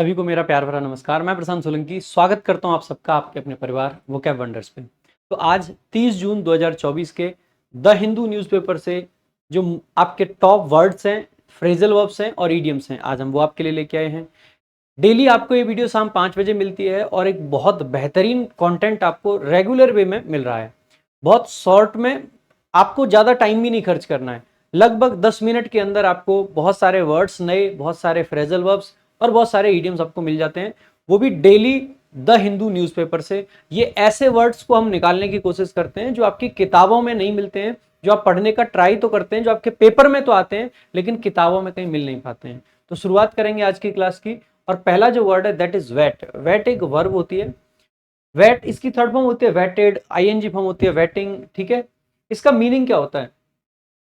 सभी को मेरा प्यार भरा नमस्कार। मैं प्रशांत सोलंकी स्वागत करता हूं आप सबका आपके अपने परिवार वोकैब वंडर्स पे। तो आज 30 जून 2024 के द हिंदू न्यूज़पेपर से जो आपके टॉप वर्ड्स हैं, फ्रेजल वर्ब्स हैं और इडियम्स हैं, आज हम वो आपके लिए लेके आए हैं। डेली आपको ये वीडियो शाम 5 बजे मिलती है और एक बहुत बेहतरीन कंटेंट आपको रेगुलर वे में मिल रहा है। बहुत शॉर्ट में, आपको ज़्यादा टाइम भी नहीं खर्च करना है। लगभग 10 मिनट के अंदर आपको बहुत सारे वर्ड्स नए, बहुत सारे फ्रेजल वर्ब्स और बहुत सारे इडियम्स आपको मिल जाते हैं, वो भी डेली द हिंदू न्यूज़पेपर से। ये ऐसे वर्ड्स को हम निकालने की कोशिश करते हैं जो आपकी किताबों में नहीं मिलते हैं, जो आप पढ़ने का ट्राई तो करते हैं, जो आपके पेपर में तो आते हैं लेकिन किताबों में कहीं मिल नहीं पाते हैं। तो शुरुआत करेंगे आज की क्लास की और पहला जो वर्ड है दैट इज वेट। वेट एक वर्ब होती है। वेट इसकी थर्ड फॉर्म होती है वेटेड, आईएनजी फॉर्म होती है वेटिंग। ठीक है, इसका मीनिंग क्या होता है?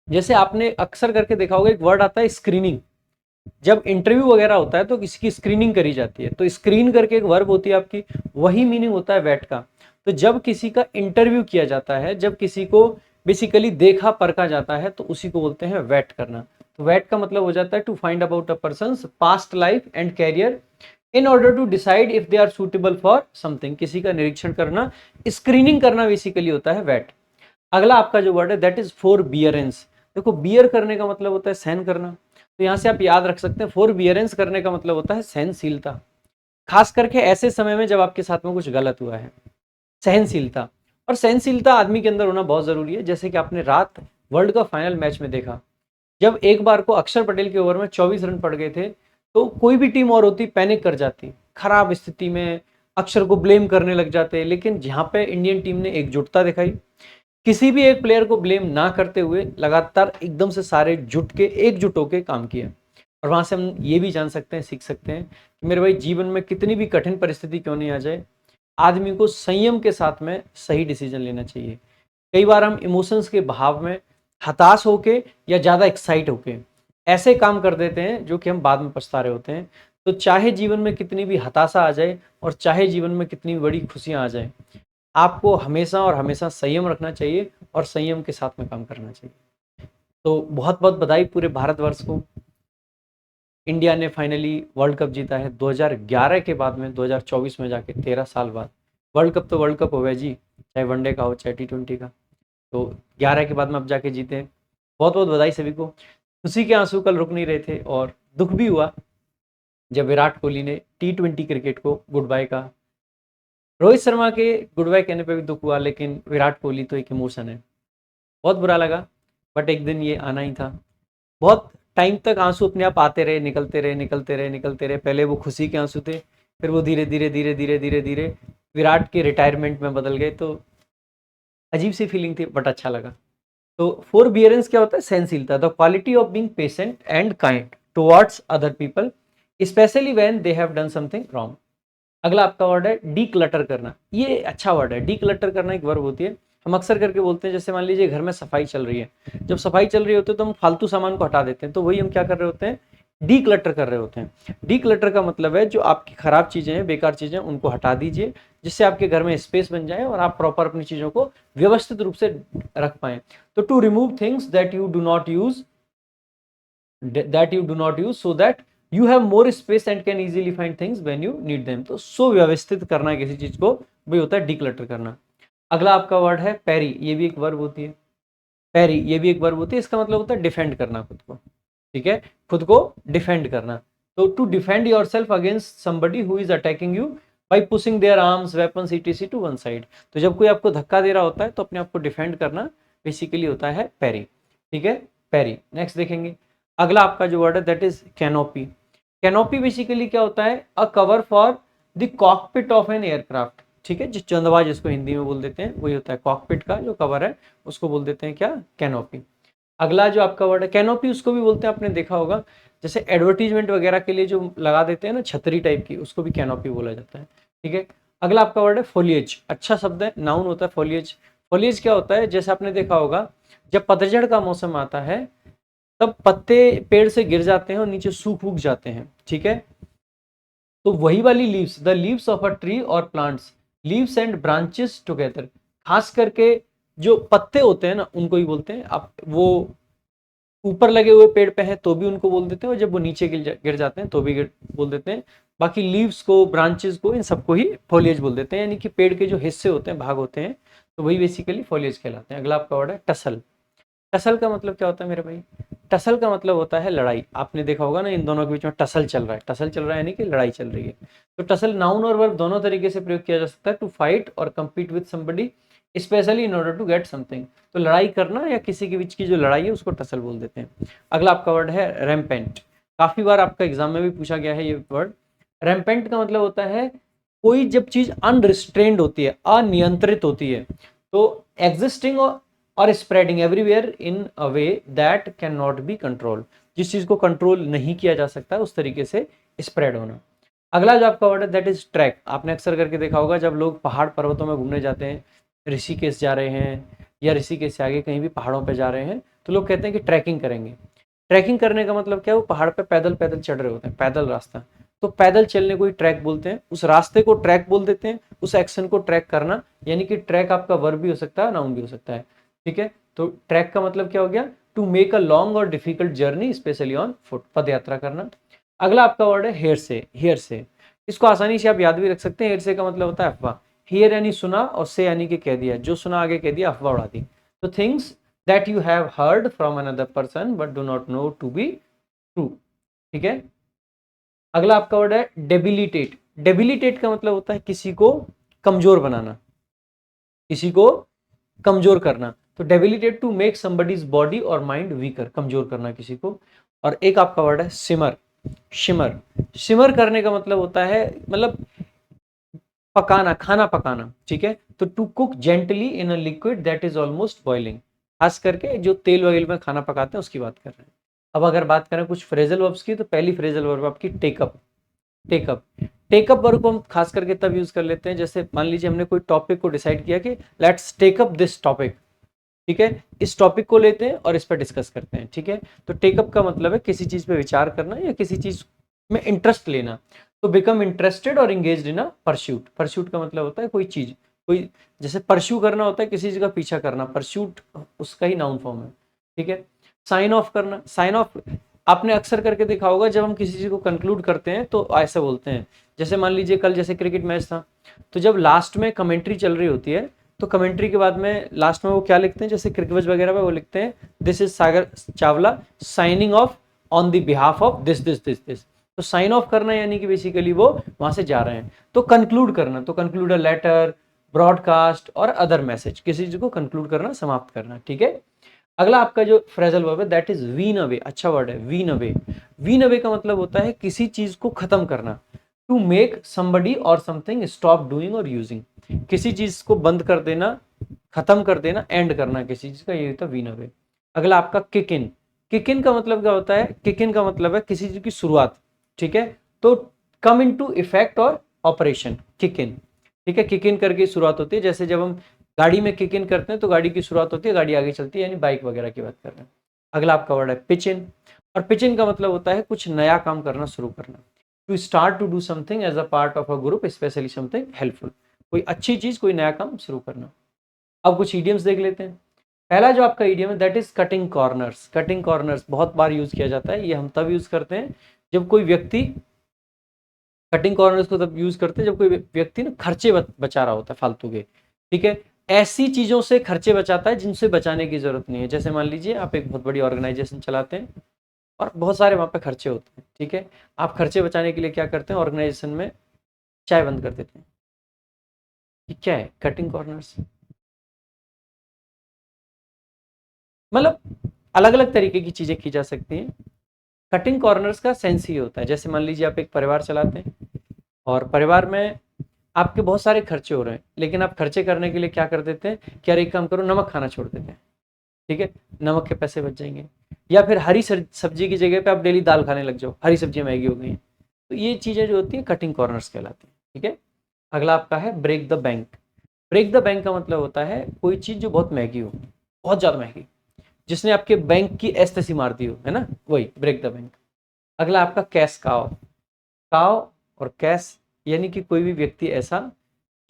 जैसे आपने अक्सर करके देखा होगा, एक वर्ड आता है स्क्रीनिंग। जब इंटरव्यू वगैरह होता है तो किसी की स्क्रीनिंग करी जाती है, तो स्क्रीन करके एक वर्ब होती है आपकी, वही मीनिंग होता है वेट का। तो जब किसी का इंटरव्यू किया जाता है, जब किसी को बेसिकली देखा परखा जाता है, तो उसी को बोलते हैं वेट करना। तो वेट का मतलब हो जाता है to find about a person's past life and career in order to decide if they are suitable for something. किसी का निरीक्षण करना, स्क्रीनिंग करना बेसिकली होता है वेट। अगला आपका जो वर्ड है दैट इज फॉर बियरेंस। देखो, बियर करने का मतलब होता है सहन करना, तो यहां से आप याद रख सकते हैं फॉर बियरेंस करने का मतलब होता है सहनशीलता। खास करके ऐसे समय में जब आपके साथ में कुछ गलत हुआ है, सहनशीलता। और सहनशीलता आदमी के अंदर होना बहुत जरूरी है। जैसे कि आपने रात वर्ल्ड कप फाइनल मैच में देखा, जब एक बार को अक्षर पटेल के ओवर में 24 रन पड़ गए थे, तो कोई भी टीम और होती पैनिक कर जाती, खराब स्थिति में अक्षर को ब्लेम करने लग जाते। लेकिन जहां पे इंडियन टीम ने एकजुटता दिखाई, किसी भी एक प्लेयर को ब्लेम ना करते हुए लगातार एकदम से सारे जुट के एकजुट होकर काम किया। और वहां से हम ये भी जान सकते हैं, सीख सकते हैं कि मेरे भाई, जीवन में कितनी भी कठिन परिस्थिति क्यों नहीं आ जाए, आदमी को संयम के साथ में सही डिसीजन लेना चाहिए। कई बार हम इमोशंस के भाव में हताश होके या ज़्यादा एक्साइट होके ऐसे काम कर देते हैं जो कि हम बाद में पछता रहे होते हैं। तो चाहे जीवन में कितनी भी हताशा आ जाए और चाहे जीवन में कितनी बड़ी खुशियां आ जाए, आपको हमेशा और हमेशा संयम रखना चाहिए और संयम के साथ में काम करना चाहिए। तो बहुत बहुत बधाई पूरे भारतवर्ष को। इंडिया ने फाइनली वर्ल्ड कप जीता है 2011 के बाद में, 2024 में जाके 13 साल बाद। वर्ल्ड कप तो वर्ल्ड कप हो गया जी, चाहे वनडे का हो चाहे T20 का। तो 11 के बाद में अब जाके जीते हैं। बहुत बहुत बधाई सभी को। खुशी के आंसू कल रुक नहीं रहे थे और दुख भी हुआ जब विराट कोहली ने T20 क्रिकेट को गुड बाय कहा। रोहित शर्मा के गुड बाय कहने पे भी दुख हुआ, लेकिन विराट कोहली तो एक इमोशन है। बहुत बुरा लगा, बट एक दिन ये आना ही था। बहुत टाइम तक आंसू अपने आप आते रहे, निकलते रहे, निकलते रहे, निकलते रहे। पहले वो खुशी के आंसू थे, फिर वो धीरे धीरे धीरे धीरे धीरे धीरे विराट के रिटायरमेंट में बदल गए। तो अजीब सी फीलिंग थी, बट अच्छा लगा। तो फोरबियरेंस क्या होता है? सहनशीलता, the quality of being patient and kind towards other people, specially when they have done something wrong. अगला आपका वर्ड है डी क्लटर करना। ये अच्छा वर्ड है। डी क्लटर करना एक वर्ब होती है। हम अक्सर करके बोलते हैं, जैसे मान लीजिए घर में सफाई चल रही है, जब सफाई चल रही होती है तो हम फालतू सामान को हटा देते हैं, तो वही हम क्या कर रहे होते हैं? डी क्लटर कर रहे होते हैं। डी क्लटर का मतलब है जो आपकी खराब चीजें हैं, बेकार चीजें, उनको हटा दीजिए, जिससे आपके घर में स्पेस बन जाए और आप प्रॉपर अपनी चीजों को व्यवस्थित रूप से रख पाए। तो to remove things that you do not use so that you have more space and can easily find things when you need them. तो सुव्यवस्थित करना किसी चीज को, वही होता है डिक्लटर करना। अगला आपका वर्ड है पैरी। ये भी एक वर्ब होती है। पैरी ये भी एक वर्ब होती है। इसका मतलब होता है डिफेंड करना खुद को। ठीक है, खुद को डिफेंड करना। तो to defend yourself against somebody who is attacking you by pushing their arms weapons etc to one side. तो जब कोई आपको धक्का दे रहा होता है तो अपने आप को डिफेंड करना बेसिकली होता है पैरी। ठीक है, पैरी। नेक्स्ट देखेंगे। अगला आपका जो वर्ड है that is canopy. Canopy basically क्या होता है? अ cover for the cockpit of an aircraft. ठीक है, जो चंदवा जिसको हिंदी में बोल देते हैं, वही होता है कॉकपिट का जो कवर है, उसको बोल देते हैं क्या? कैनोपी। अगला जो आपका वर्ड है कैनोपी, उसको भी बोलते हैं, आपने देखा होगा, जैसे एडवर्टीजमेंट वगैरह के लिए जो लगा देते हैं ना, छतरी टाइप की, उसको भी कैनोपी बोला जाता है। ठीक है, अगला आपका वर्ड है फोलिएज। अच्छा शब्द है, नाउन होता है फोलिएज। फोलिएज क्या होता है? जैसे आपने देखा होगा, जब पतझड़ का मौसम आता है तब पत्ते पेड़ से गिर जाते हैं और नीचे सूख उग जाते हैं। ठीक है, तो वही वाली leaves, the leaves of a tree और plants, leaves and branches together. खास करके जो पत्ते होते हैं ना, उनको ही बोलते हैं। आप वो ऊपर लगे हुए पेड़ पे हैं तो भी उनको बोल देते हैं, और जब वो नीचे गिर जाते हैं तो भी बोल देते हैं। बाकी लीव्स को, ब्रांचेस को, इन सबको ही फॉलिएज बोल देते हैं, यानी कि पेड़ के जो हिस्से होते हैं, भाग होते हैं, तो वही बेसिकली फॉलिएज कहलाते हैं। अगला आपका वर्ड है टसल। टसल का मतलब क्या होता है मेरे भाई? टसल का मतलब होता है लड़ाई। आपने देखा होगा ना, इन दोनों के बीच में टसल चल रहा है। टसल चल रहा है यानी कि लड़ाई चल रही है। तो टसल नाउन और वर्ब दोनों तरीके से प्रयोग किया जा सकता है, टू फाइट और compete with somebody specially in order to get something. तो लड़ाई करना या किसी के बीच की जो लड़ाई है उसको टसल बोल देते हैं। अगला आपका वर्ड है रैम्पेंट। काफी बार आपका एग्जाम में भी पूछा गया है ये वर्ड। रैम्पेंट का मतलब होता है कोई जब चीज अनरिस्ट्रेन्ड होती है, अनियंत्रित होती है, तो एग्जिस्टिंग और spreading everywhere in a way that can not be control. जिस चीज को कंट्रोल नहीं किया जा सकता उस तरीके से स्प्रेड होना। अगला जो आपका वर्ड है दैट इज ट्रैक। आपने अक्सर करके देखा होगा जब लोग पहाड़ पर्वतों में घूमने जाते हैं, ऋषिकेश जा रहे हैं या ऋषिकेश से आगे कहीं भी पहाड़ों पे जा रहे हैं, तो लोग कहते हैं कि ट्रैकिंग करेंगे। ट्रैकिंग करने का मतलब क्या है? वो पहाड़ पे पैदल पैदल चढ़ रहे होते हैं, पैदल रास्ता। तो पैदल चलने को ही ट्रैक बोलते हैं, उस रास्ते को ट्रैक बोल देते हैं, उस एक्शन को ट्रैक करना। यानी कि ट्रैक आपका वर्ब भी हो सकता है, नाउन भी हो सकता है। ठीक है, तो ट्रैक का मतलब क्या हो गया? टू मेक अ लॉन्ग और difficult journey specially on foot, पद यात्रा करना। अगला आपका वर्ड है हेयर से। हेयर से, इसको आसानी से आप याद भी रख सकते हैं। हेयर से का मतलब होता है अफवाह। हियर यानी सुना, और से यानी कि कह दिया, जो सुना आगे कह दिया, अफवाह उड़ा दी। तो things that you have heard from another person but do not know to be true. ठीक है, अगला आपका वर्ड है डेबिलिटेट। डेबिलिटेट का मतलब होता है किसी को कमजोर बनाना, किसी को कमजोर करना। तो debilitate, to make somebody's body और माइंड वीकर, कमजोर करना किसी को। और एक आपका वर्ड है सिमर। शिमर। शिमर करने का मतलब होता है, मतलब पकाना, खाना पकाना। ठीक है, तो to cook gently in a liquid that is almost boiling. खास करके जो तेल वगैरह में खाना पकाते हैं उसकी बात कर रहे हैं। अब अगर बात करें कुछ फ्रेजल वर्ब्स की, तो पहली फ्रेजल वर्ब आपकी टेकअप। टेकअप। टेकअप वर्ब को हम खास करके तब यूज कर लेते हैं, जैसे मान लीजिए हमने कोई टॉपिक को डिसाइड किया कि let's take up this topic. ठीक है, इस टॉपिक को लेते हैं और इस पर डिस्कस करते हैं। ठीक है, तो टेकअप का मतलब है किसी चीज पे विचार करना या किसी चीज में इंटरेस्ट लेना। तो बिकम इंटरेस्टेड और engaged in a pursuit. Pursuit का मतलब होता है कोई चीज, कोई, जैसे परस्यू करना होता है किसी चीज का पीछा करना, परस्यूट उसका ही नाउन फॉर्म है। ठीक है, साइन ऑफ करना। साइन ऑफ आपने अक्सर करके देखा होगा, जब हम किसी चीज को कंक्लूड करते हैं तो ऐसे बोलते हैं। जैसे मान लीजिए कल जैसे क्रिकेट मैच था, तो जब लास्ट में कमेंट्री चल रही होती है, तो कमेंट्री के बाद में लास्ट में वो क्या लिखते हैं, जैसे क्रिकेट वगैरह में वो लिखते हैं this is Sagar Chawla signing off on the behalf of this this this this. तो साइन ऑफ करना यानी कि बेसिकली वो वहां से जा रहे हैं। तो कंक्लूड करना, तो कंक्लूड अ लेटर, ब्रॉडकास्ट और अदर मैसेज, किसी चीज को कंक्लूड करना, समाप्त करना। ठीक है, अगला आपका जो फ्रेजल वर्ब है दैट इज वीन अवे। अच्छा वर्ड है वीन अवे। वीन अवे का मतलब होता है किसी चीज को खत्म करना, टू मेक समबडी और समथिंग स्टॉप डूइंग और यूजिंग। किसी चीज को बंद कर देना, खत्म कर देना, एंड करना किसी चीज का, ये होता है वीन अवे। अगला आपका किक इन। किक इन का मतलब क्या होता है? किक इन का मतलब है किसी चीज की शुरुआत। ठीक है, तो कम इन टू इफेक्ट और ऑपरेशन, किक इन। ठीक है, किक इन करके शुरुआत होती है, जैसे जब हम गाड़ी में किक इन करते हैं तो गाड़ी की शुरुआत होती है, गाड़ी आगे चलती है, यानी बाइक वगैरह की बात कर रहे हैं। अगला आपका वर्ड है पिच इन। और पिच इन का मतलब होता है कुछ नया काम करना शुरू करना, to start to do something as a part of a group specially something helpful. कोई अच्छी चीज, कोई नया काम शुरू करना। अब कुछ इडियम्स देख लेते हैं। पहला जो आपका इडियम है that is cutting corners. Cutting corners बहुत बार यूज किया जाता है, ये हम तब यूज करते हैं जब कोई व्यक्ति, कटिंग कॉर्नर्स को तब यूज करते हैं जब कोई व्यक्ति ना खर्चे बचा रहा होता है फालतू के। ठीक है, ऐसी चीजों से खर्चे बचाता है जिनसे बचाने की जरूरत नहीं है। जैसे मान लीजिए आप एक बहुत बड़ी ऑर्गेनाइजेशन चलाते हैं और बहुत सारे वहां पे खर्चे होते हैं। ठीक है, आप खर्चे बचाने के लिए क्या करते हैं, ऑर्गेनाइजेशन में चाय बंद कर देते हैं। ये क्या है? Cutting corners. मतलब अलग अलग तरीके की चीजें की जा सकती हैं। कटिंग कॉर्नर्स का सेंस ही होता है, जैसे मान लीजिए आप एक परिवार चलाते हैं और परिवार में आपके बहुत सारे खर्चे हो रहे हैं, लेकिन आप खर्चे करने के लिए क्या कर देते हैं कि यार एक काम करो, नमक खाना छोड़ देते हैं। ठीक है, नमक के पैसे बच जाएंगे। या फिर हरी सब्जी की जगह पे आप डेली दाल खाने लग जाओ, हरी सब्जियां महंगी हो गई हैं। तो ये चीजें जो होती हैं कटिंग कॉर्नर्स कहलाती हैं। ठीक है, अगला आपका है break the bank. Break the bank का मतलब होता है कोई चीज जो बहुत महंगी हो, बहुत ज्यादा महंगी, जिसने आपके बैंक की एस्तेसी मार दी हो, है ना, वही ब्रेक द बैंक। अगला आपका कैश काव। काव और कैश यानी कि कोई भी व्यक्ति ऐसा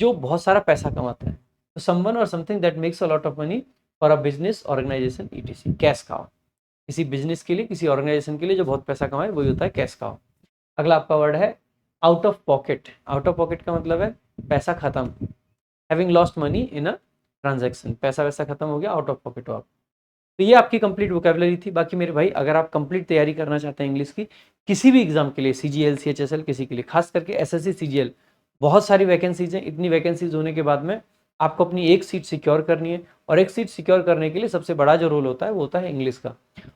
जो बहुत सारा पैसा कमाता है। तो समवन और something that makes a lot of money for a business organization ETC. Cash cow, किसी बिजनेस के लिए, किसी ऑर्गेनाइजेशन के लिए जो बहुत पैसा कमाए, वही होता है कैश काव। अगला आपका वर्ड है out of pocket, out of pocket का मतलब है पैसा खत्म, having lost money in a transaction, पैसा वैसा खत्म हो गया, आउट ऑफ पॉकेट हो आप। तो ये आपकी कंप्लीट वोकेबलरी थी। बाकी मेरे भाई अगर आप कंप्लीट तैयारी करना चाहते हैं इंग्लिश की किसी भी एग्जाम के लिए, सीजीएल सीएचएसएल किसी के लिए, खास करके एसएससी सीजीएल, बहुत सारी वैकेंसीज हैं। इतनी वैकेंसीज होने के बाद में आपको अपनी एक सीट सिक्योर करनी है, और एक सीट सिक्योर करने के लिए सबसे बड़ा जो रोल होता है वो होता है इंग्लिश का।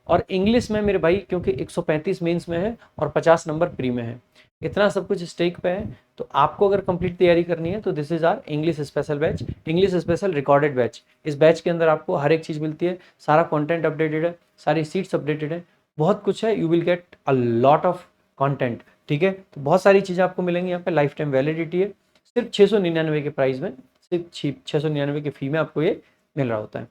और इंग्लिश में मेरे भाई क्योंकि 135 मेंस में है और 50 नंबर प्री में है, इतना सब कुछ स्टेक पे है, तो आपको अगर कंप्लीट तैयारी करनी है तो this is our English special batch, English special recorded batch. इस बैच के अंदर आपको हर एक चीज़ मिलती है, सारा कंटेंट अपडेटेड है, सारी सीट्स अपडेटेड है, बहुत कुछ है, you will get a lot of content. ठीक है, तो बहुत सारी चीज़ें आपको मिलेंगी यहाँ पे, लाइफ टाइम वैलिडिटी है, सिर्फ 699 के प्राइस में, सिर्फ 699 की फी में आपको ये मिल रहा होता है।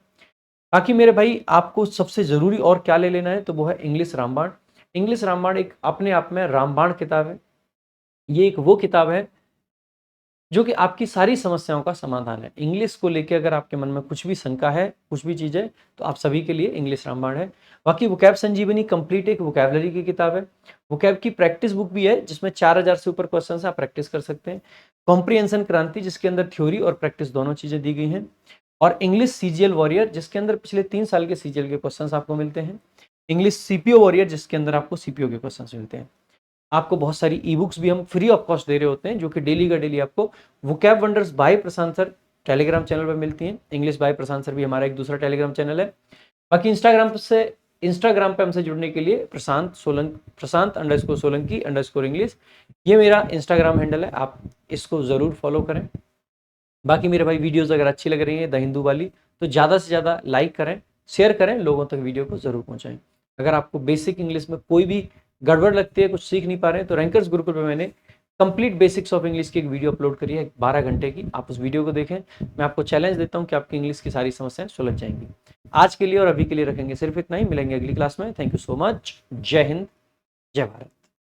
बाकी मेरे भाई आपको सबसे ज़रूरी और क्या ले लेना है तो वो है इंग्लिश रामबाण। इंग्लिश रामबाण एक अपने आप में रामबाण किताब है। ये एक वो किताब है जो कि आपकी सारी समस्याओं का समाधान है। इंग्लिश को लेके अगर आपके मन में कुछ भी शंका है, कुछ भी चीज़ है, तो आप सभी के लिए इंग्लिश रामबाण है। बाकी वोकैब संजीवनी कंप्लीट एक वोकैबलरी की किताब है। वोकैब की प्रैक्टिस बुक भी है जिसमें 4000 से ऊपर क्वेश्चन आप प्रैक्टिस कर सकते हैं। कॉम्प्रिहेंशन क्रांति जिसके अंदर थ्योरी और प्रैक्टिस दोनों चीज़ें दी गई हैं। और इंग्लिश सीजीएल वॉरियर जिसके अंदर पिछले 3 साल के सीजीएल के क्वेश्चन आपको मिलते हैं। इंग्लिश सीपीओ वॉरियर जिसके अंदर आपको सीपीओ के क्वेश्चन मिलते हैं। आपको बहुत सारी ई बुक्स भी हम फ्री ऑफ कॉस्ट दे रहे होते हैं जो कि डेली का डेली आपको वोकैब वंडर्स बाय प्रशांत सर टेलीग्राम चैनल पर मिलती हैं। इंग्लिश बाय प्रशांत सर भी हमारा एक दूसरा टेलीग्राम चैनल है। बाकी इंस्टाग्राम पे हमसे जुड़ने के लिए प्रशांत_सोलंकी_इंग्लिश, ये मेरा इंस्टाग्राम हैंडल है, आप इसको ज़रूर फॉलो करें। बाकी मेरे भाई वीडियोस अगर अच्छी लग रही है द हिंदू वाली तो ज़्यादा से ज़्यादा लाइक करें, शेयर करें, लोगों तक वीडियो को ज़रूर पहुँचाएं। अगर आपको बेसिक इंग्लिश में कोई भी गड़बड़ लगती है, कुछ सीख नहीं पा रहे हैं, तो रैंकर्स गुरुकुल पे मैंने कंप्लीट बेसिक्स ऑफ इंग्लिश की एक वीडियो अपलोड करी है 12 घंटे की, आप उस वीडियो को देखें। मैं आपको चैलेंज देता हूँ कि आपकी इंग्लिश की सारी समस्याएं सुलझ जाएंगी। आज के लिए और अभी के लिए रखेंगे सिर्फ इतना ही, मिलेंगे अगली क्लास में। थैंक यू सो मच, जय हिंद, जय भारत।